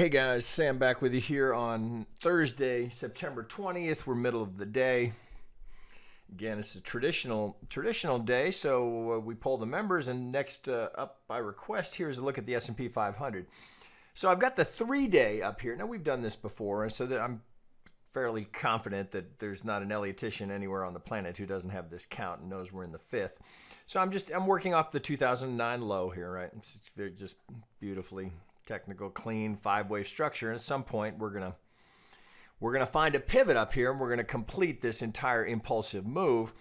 Hey guys, Sam back with you here on Thursday, September 20th. We're middle of the day. Again, it's a traditional day, so we poll the members, and next up by request here is a look at the S&P 500. So I've got the 3-day up here. Now we've done this before, and so that I'm fairly confident that there's not an Elliottician anywhere on the planet who doesn't have this count and knows we're in the 5th. So I'm working off the 2009 low here, right? It's very just beautifully technical, clean 5-wave structure. And at some point, we're gonna find a pivot up here, and we're gonna complete this entire impulsive move.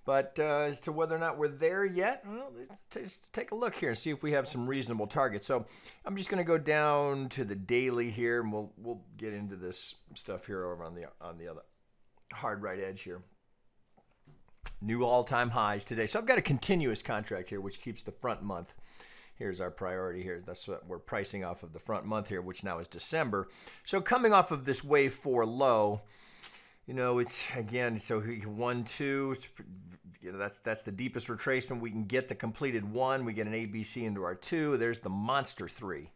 But as to whether or not we're there yet, well, let's take a look here and see if we have some reasonable targets. So I'm just gonna go down to the daily here, and we'll get into this stuff here over on the other hard right edge here. New all-time highs today. So I've got a continuous contract here, which keeps the front month. Here's our priority here. That's what we're pricing off of the front month here, which now is December. So coming off of this wave 4 low, you know, it's again, so 1, 2, you know, that's the deepest retracement we can get. The completed 1, we get an ABC into our 2. There's the monster 3,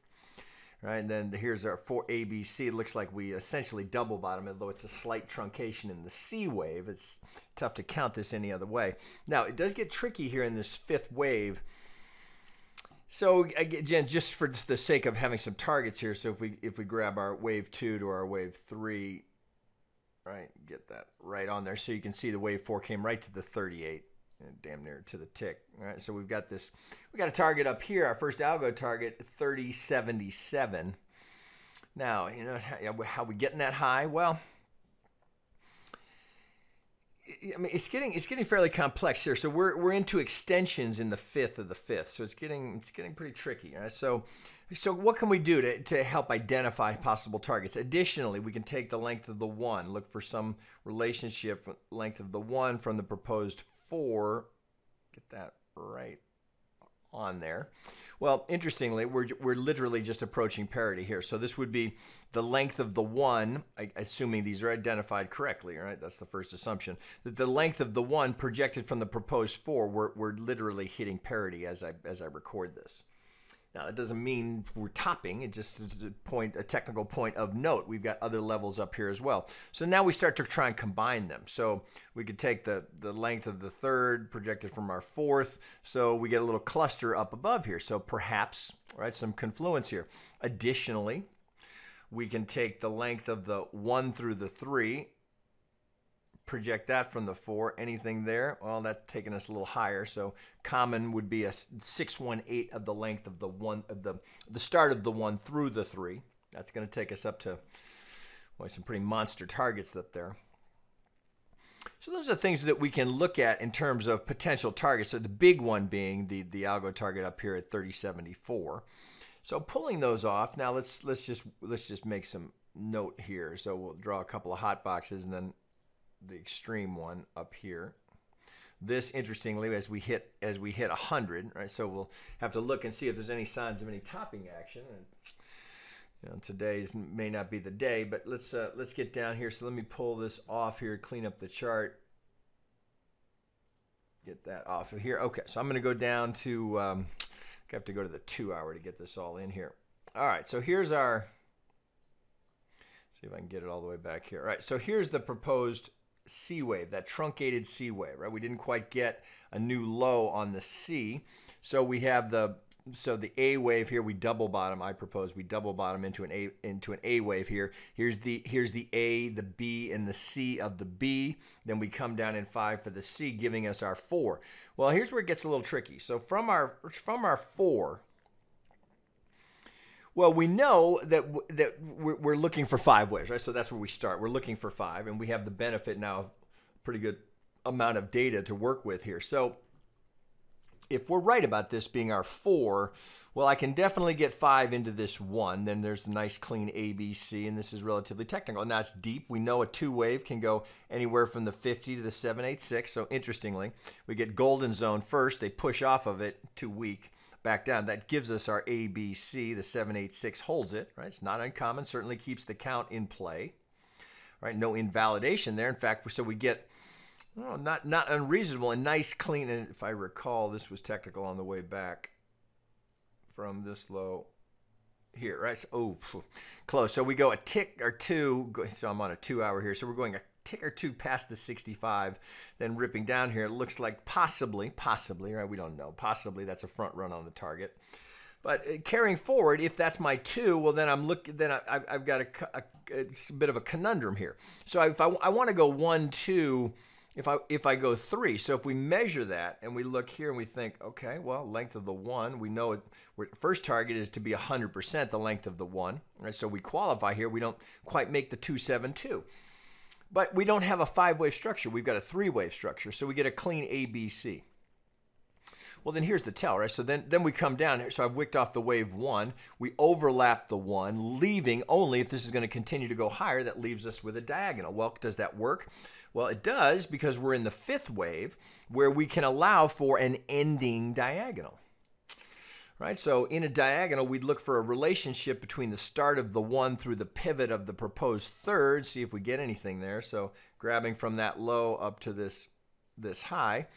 right? And then here's our 4 ABC. It looks like we essentially double bottom, although it's a slight truncation in the C wave. It's tough to count this any other way. Now it does get tricky here in this 5th wave. So again, just for the sake of having some targets here, so if we grab our wave 2 to our wave 3, right, get that right on there, so you can see the wave 4 came right to the 38, and damn near to the tick. All right, so we got a target up here, our first algo target, 3077. Now, you know how we getting that high? Well, I mean, it's getting fairly complex here. So we're into extensions in the 5th of the 5th. So it's getting pretty tricky. Right? So what can we do to help identify possible targets? Additionally, we can take the length of the 1, look for some relationship length of the 1 from the proposed 4. Get that right on there. Well, interestingly, we're literally just approaching parity here. So this would be the length of the 1, assuming these are identified correctly, right? That's the first assumption. That the length of the 1 projected from the proposed 4, we're literally hitting parity as I record this. Now, that doesn't mean we're topping. It just is a technical point of note. We've got other levels up here as well. So now we start to try and combine them. So we could take the length of the 3rd projected from our 4th. So we get a little cluster up above here. So perhaps, right, some confluence here. Additionally, we can take the length of the 1 through the 3, project that from the 4. Anything there? Well, that's taking us a little higher. So common would be a 618 of the length of the 1 of the start of the 1 through the 3. That's going to take us up to, well, some pretty monster targets up there. So those are things that we can look at in terms of potential targets. So the big one being the algo target up here at 3074. So pulling those off. Now let's just make some note here. So we'll draw a couple of hot boxes and then the extreme one up here. This, interestingly, as we hit 100, right? So we'll have to look and see if there's any signs of any topping action. And you know, today's may not be the day, but let's get down here. So let me pull this off here, clean up the chart, get that off of here. Okay, so I'm going to go down to. I have to go to the 2-hour to get this all in here. All right, so here's our. See if I can get it all the way back here. All right, so here's the proposed C wave, that truncated C wave, right? We didn't quite get a new low on the C. So we have the A wave here, we double bottom. I propose we double bottom into an A wave here. Here's the A, the B, and the C of the B. Then we come down in 5 for the C, giving us our 4. Well, here's where it gets a little tricky. So from our 4, well, we know that we're looking for 5 waves, right? So that's where we start. We're looking for 5, and we have the benefit now of a pretty good amount of data to work with here. So if we're right about this being our 4, well, I can definitely get 5 into this 1. Then there's a nice clean ABC, and this is relatively technical. Now it's deep. We know a 2-wave can go anywhere from the 50 to the 786. So interestingly, we get golden zone first. They push off of it, too weak. Back down. That gives us our ABC. The 786 holds it, right? It's not uncommon. Certainly keeps the count in play, right? No invalidation there. In fact, so we get not unreasonable and nice, clean. And if I recall, this was technical on the way back from this low here, right? So, close. So we go a tick or two. So I'm on a 2 hour here. So we're going a tick or two past the 65, then ripping down here. It looks like possibly, right? We don't know. Possibly that's a front run on the target. But carrying forward, if that's my 2, well, then I'm looking. Then I've got a bit of a conundrum here. So if I want to go 1, 2. If I go 3, so if we measure that and we look here and we think, okay, well, length of the 1, we know first target is to be 100% the length of the 1, right? So we qualify here. We don't quite make the 272, but we don't have a 5-wave structure. We've got a 3-wave structure, so we get a clean ABC. Well, then here's the tell, right? So then we come down here. So I've wicked off the wave 1. We overlap the 1, leaving only, if this is going to continue to go higher, that leaves us with a diagonal. Well, does that work? Well, it does, because we're in the 5th wave where we can allow for an ending diagonal. Right? So in a diagonal, we'd look for a relationship between the start of the 1 through the pivot of the proposed 3rd, see if we get anything there. So grabbing from that low up to this high.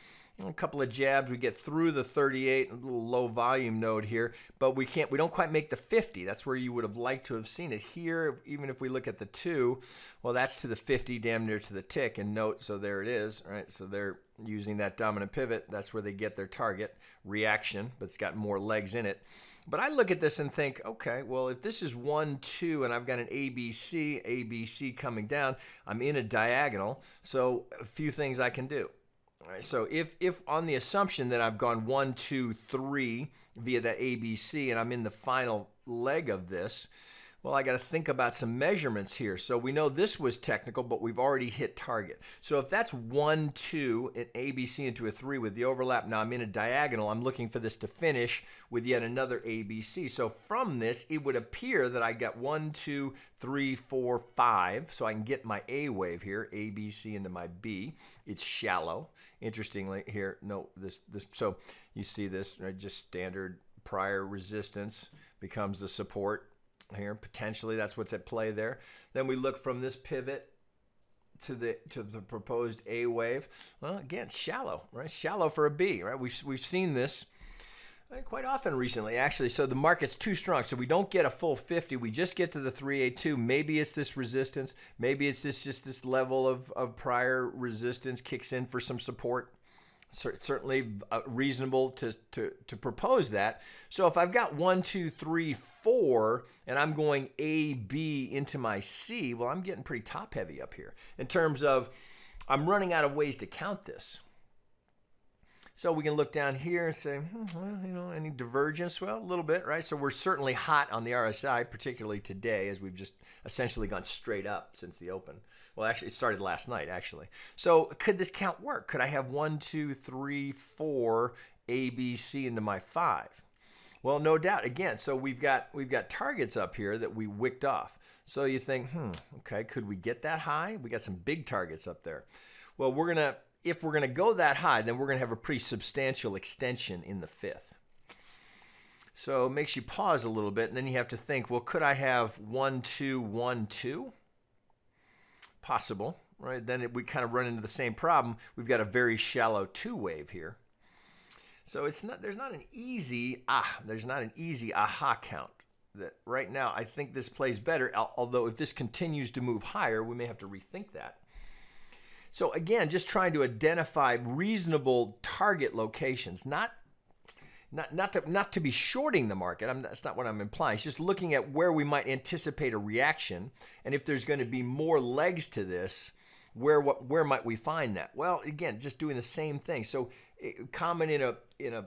A couple of jabs, we get through the 38, a little low volume node here, but we don't quite make the 50. That's where you would have liked to have seen it. Here, even if we look at the 2, well, that's to the 50, damn near to the tick, and note, so there it is, right? So they're using that dominant pivot. That's where they get their target reaction, but it's got more legs in it. But I look at this and think, okay, well, if this is 1, 2, and I've got an ABC coming down, I'm in a diagonal, so a few things I can do. All right, so if on the assumption that I've gone 1, 2, 3 via that ABC and I'm in the final leg of this, well, I got to think about some measurements here. So we know this was technical, but we've already hit target. So if that's 1, 2, an ABC into a 3 with the overlap, now I'm in a diagonal. I'm looking for this to finish with yet another ABC. So from this, it would appear that I got 1, 2, 3, 4, 5. So I can get my A wave here, ABC into my B. It's shallow. Interestingly, here, no, this. So you see this, right? Just standard prior resistance becomes the support. Here, potentially that's what's at play there. Then we look from this pivot to the proposed A wave. Well, again, shallow, right? Shallow for a B, right? We've seen this quite often recently, actually. So the market's too strong, so we don't get a full 50. We just get to the 382. Maybe it's this resistance. Maybe it's just this level of prior resistance kicks in for some support. Certainly reasonable to propose that. So if I've got 1, 2, 3, 4, and I'm going A, B into my C, well, I'm getting pretty top heavy up here in terms of I'm running out of ways to count this. So we can look down here and say, well, any divergence? Well, a little bit, right? So we're certainly hot on the RSI, particularly today, as we've just essentially gone straight up since the open. Well, actually, it started last night, actually. So could this count work? Could I have 1, 2, 3, 4 A, B, C into my 5? Well, no doubt. Again, so we've got targets up here that we wicked off. So you think, okay, could we get that high? We got some big targets up there. Well, if we're gonna go that high, then we're gonna have a pretty substantial extension in the 5th. So it makes you pause a little bit, and then you have to think, well, could I have 1, 2, 1, 2? Possible, right? Then we kind of run into the same problem. We've got a very shallow 2 wave here. So there's not an easy aha count. That right now I think this plays better, although if this continues to move higher, we may have to rethink that. So again, just trying to identify reasonable target locations, not to be shorting the market. That's not what I'm implying. It's just looking at where we might anticipate a reaction, and if there's going to be more legs to this, where might we find that? Well, again, just doing the same thing. So common in a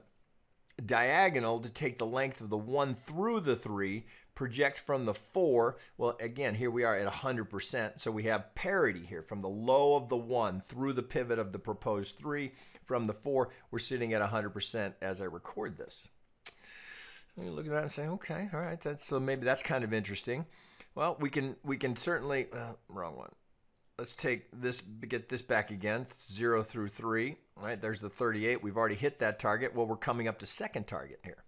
diagonal to take the length of the 1 through the 3, project from the 4. Well, again, here we are at 100%. So we have parity here from the low of the 1 through the pivot of the proposed 3. From the 4, we're sitting at 100% as I record this. You look at that and say, okay, all right, so maybe that's kind of interesting. Well, we can certainly, wrong one. Let's take this, get this back again, 0 through 3. Right, there's the 38. We've already hit that target. Well, we're coming up to second target here.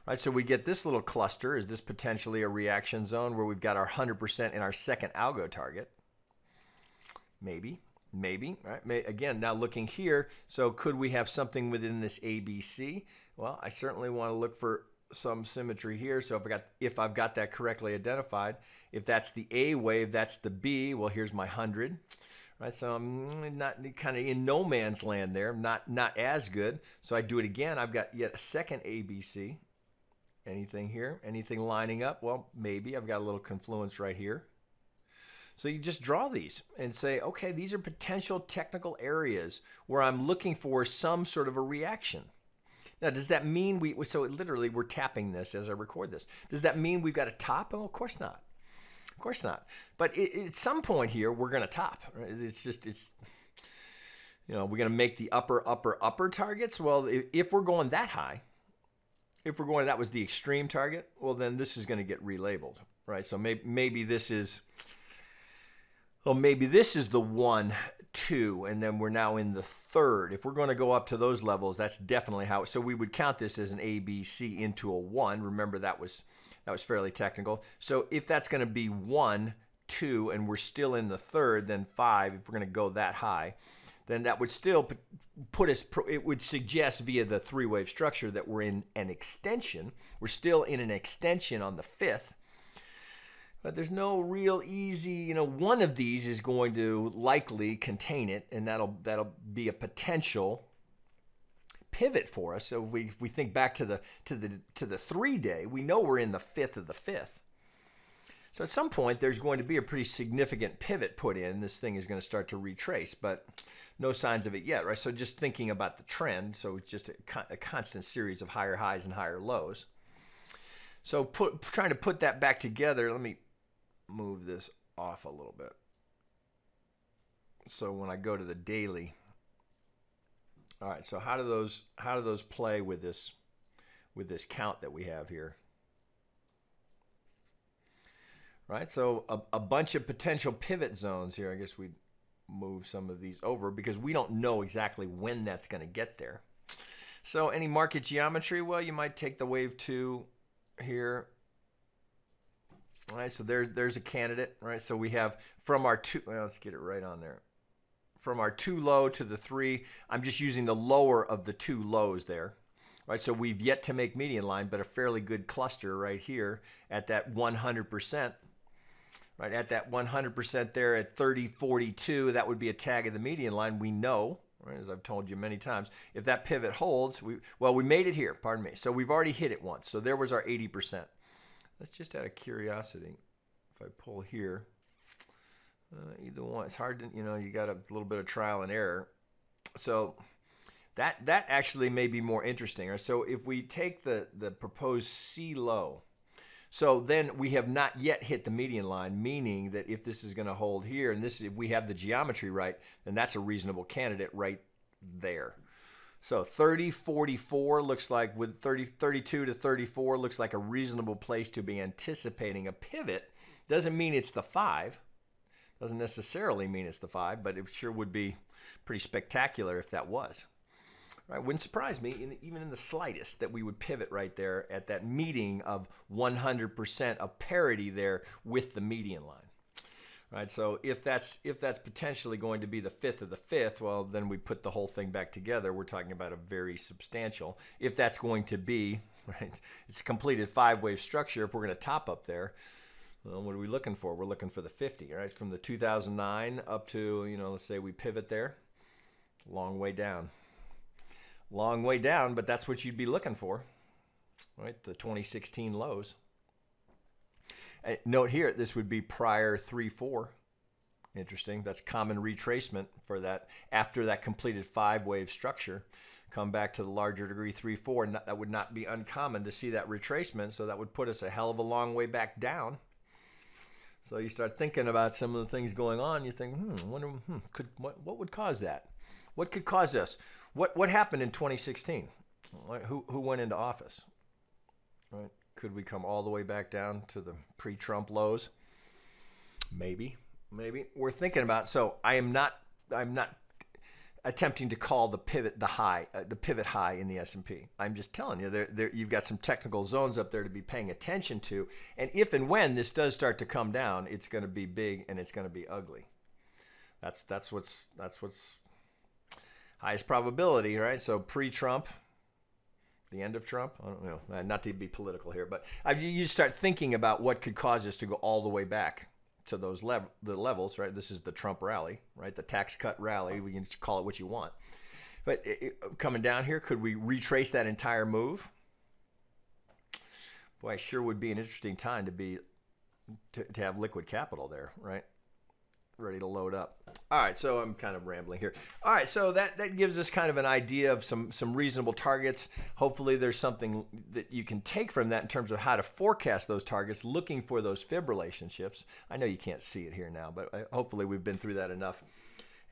Right, so we get this little cluster. Is this potentially a reaction zone where we've got our 100% in our second algo target? Maybe, right? Again, now looking here, so could we have something within this ABC? Well, I certainly want to look for symmetry here. So if I've got that correctly identified, if that's the A wave, that's the B. Well, here's my 100. Right, so I'm not kind of in no man's land there, not as good. So I do it again. I've got yet a second ABC. Anything here? Anything lining up? Well, maybe. I've got a little confluence right here. So you just draw these and say, okay, these are potential technical areas where I'm looking for some sort of a reaction. Now, does that mean so literally we're tapping this as I record this. Does that mean we've got a top? Oh, of course not. Of course not. But at some point here, we're going to top. Right? We're going to make the upper targets. Well, if we're going that high, that was the extreme target, well, then this is going to get relabeled, right? So maybe this is, the 1, 2, and then we're now in the third. If we're going to go up to those levels, that's definitely how. So we would count this as an ABC into a 1. Remember, that was fairly technical. So if that's going to be 1, 2, and we're still in the third, then 5, if we're going to go that high, then that would still put us, it would suggest via the three-wave structure that we're in an extension. We're still in an extension on the 5th. But there's no real easy, one of these is going to likely contain it, and that'll be a potential pivot for us. So if we think back to the 3-day, we know we're in the 5th of the 5th. So at some point, there's going to be a pretty significant pivot put in. This thing is going to start to retrace, but no signs of it yet, right? So just thinking about the trend, so it's just a constant series of higher highs and higher lows. So trying to put that back together, let me move this off a little bit. So when I go to the daily, all right, so how do those play with this count that we have here? Right, so a bunch of potential pivot zones here. I guess we'd move some of these over because we don't know exactly when that's going to get there. So any market geometry, well, you might take the wave 2 here. All right, so there's a candidate, right? So we have from our 2, well, let's get it right on there. From our 2 low to the 3, I'm just using the lower of the 2 lows there. Right, so we've yet to make median line, but a fairly good cluster right here at that 100%. Right, at that 100% there at 30.42, that would be a tag of the median line. We know, right, as I've told you many times, if that pivot holds, we made it here, pardon me. So we've already hit it once. So there was our 80%. Let's just out of curiosity, if I pull here, either one, it's hard to, you got a little bit of trial and error. So that actually may be more interesting. Right? So if we take the proposed C low, so then we have not yet hit the median line, meaning that if this is going to hold here, and if we have the geometry right, then that's a reasonable candidate right there. So 30.44 looks like, with 32 to 34 looks like a reasonable place to be anticipating a pivot. Doesn't mean it's the 5. Doesn't necessarily mean it's the 5, but it sure would be pretty spectacular if that was. Right, wouldn't surprise me, even in the slightest, that we would pivot right there at that meeting of 100% of parity there with the median line. Right, so if that's potentially going to be the 5th of the 5th, well, then we put the whole thing back together. We're talking about a very substantial. If that's going to be, right, it's a completed 5-wave structure. If we're going to top up there, well, what are we looking for? We're looking for the 50, right? From the 2009 up to, let's say we pivot there, long way down. Long way down, but that's what you'd be looking for, right? The 2016 lows. Note here, this would be prior 3-4. Interesting. That's common retracement for that. After that completed 5-wave structure, come back to the larger degree 3-4. That would not be uncommon to see that retracement, so that would put us a hell of a long way back down. So you start thinking about some of the things going on. You think, what would cause that? What could cause this? What happened in 2016? Who went into office? Right? Could we come all the way back down to the pre-Trump lows? Maybe. We're thinking about. So I'm not attempting to call the pivot high in the S&P. I'm just telling you, you've got some technical zones up there to be paying attention to. And if and when this does start to come down, it's going to be big and it's going to be ugly. That's what's highest probability, right? So pre-Trump, The end of Trump? I don't know. Not to be political here, but you start thinking about what could cause us to go all the way back to those the levels, right? This is the Trump rally, right? The tax cut rally. We can call it what you want. But coming down here, could we retrace that entire move? Boy, it sure would be an interesting time to have liquid capital there, right? Ready to load up. All right, so I'm kind of rambling here. All right, so that gives us kind of an idea of some reasonable targets. Hopefully there's something that you can take from that in terms of how to forecast those targets, looking for those fib relationships. I know you can't see it here now, but hopefully we've been through that enough.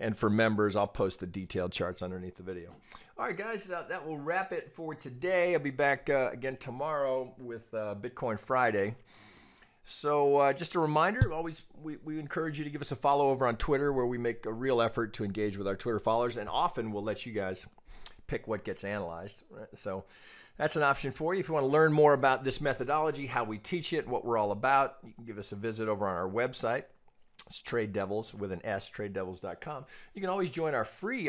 And for members, I'll post the detailed charts underneath the video. All right, guys, that will wrap it for today. I'll be back again tomorrow with Bitcoin Friday. So just a reminder, we encourage you to give us a follow over on Twitter, where we make a real effort to engage with our Twitter followers, and often we'll let you guys pick what gets analyzed. Right? So that's an option for you. If you want to learn more about this methodology, how we teach it, what we're all about, you can give us a visit over on our website. It's Trade Devils with an S, tradedevils.com. You can always join our free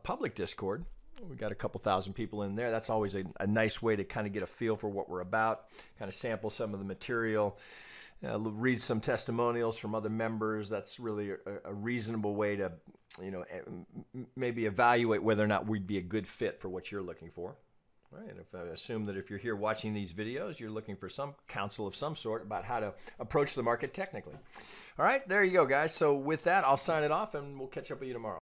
public Discord. We've got a couple thousand people in there. That's always a nice way to kind of get a feel for what we're about, kind of sample some of the material, read some testimonials from other members. That's really a reasonable way to, maybe evaluate whether or not we'd be a good fit for what you're looking for. Right? And if I assume that if you're here watching these videos, you're looking for some counsel of some sort about how to approach the market technically. All right, there you go, guys. So with that, I'll sign it off, and we'll catch up with you tomorrow.